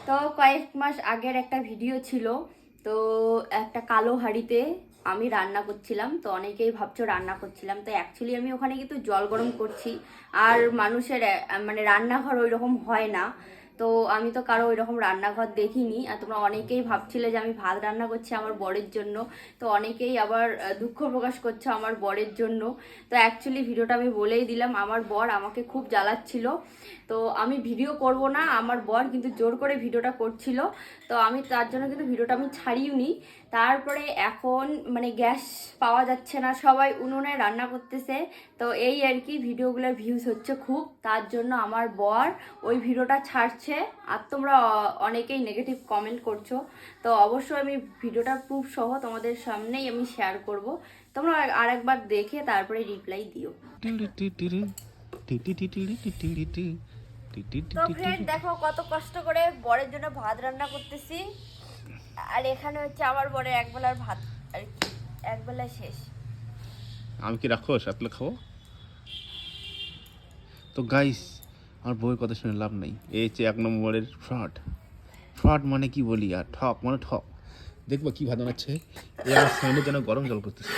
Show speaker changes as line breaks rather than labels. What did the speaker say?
তো কয়েক মাস আগের একটা ভিডিও ছিল, তো একটা কালো হাঁড়িতে আমি রান্না করছিলাম। তো অনেকেই ভাবছো রান্না করছিলাম, তো অ্যাকচুয়ালি আমি ওখানে কিন্তু জল গরম করছি। আর মানুষের মানে রান্নাঘর ওই রকম হয় না, তো আমি তো কারো ওই রকম রান্নাঘর দেখিনি। আর তোমরা অনেকেই ভাবছিলে যে আমি ভাত রান্না করছি আমার বরের জন্য, তো অনেকেই আবার দুঃখ প্রকাশ করছে আমার বরের জন্য। তো অ্যাকচুয়ালি ভিডিওটা আমি বলেই দিলাম, আমার বর আমাকে খুব জ্বালাচ্ছিল। তো আমি ভিডিও করব না, আমার বর কিন্তু জোর করে ভিডিওটা করছিল। তো আমি তার জন্য কিন্তু ভিডিওটা আমি ছাড়িওনি। তারপরে এখন মানে গ্যাস পাওয়া যাচ্ছে না, সবাই উনুনে রান্না করতেছে। তো এই আর কি, ভিডিওগুলোর ভিউজ হচ্ছে খুব, তার জন্য আমার বর ওই ভিডিওটা ছাড়ছে। আর তোমরা অনেকেই নেগেটিভ কমেন্ট করছো, তো অবশ্যই আমি ভিডিওটার প্রুফ সহ তোমাদের সামনেই আমি শেয়ার করব। তোমরা আরেকবার দেখে তারপরে রিপ্লাই দিও। তো ফ্রেন্ড দেখো কত কষ্ট করে বরের জন্য ভাত রান্না করতেছি। আর এখানে হচ্ছে আমার বরের একবেলার ভাত, আর কি একবেলা শেষ।
আমি কি রাখো সাতলে খাবো? তো গাইস, আমার বউয়ের কথা শুনে লাভ নেই। এই হচ্ছে 1 নম্বরের ফ্রড। ফ্রড মানে কি বলি, আর ঠক মানে ঠক। দেখবো কি ভাত বানাচ্ছে। এ আমার সামনে যেন গরম জল করতেছে।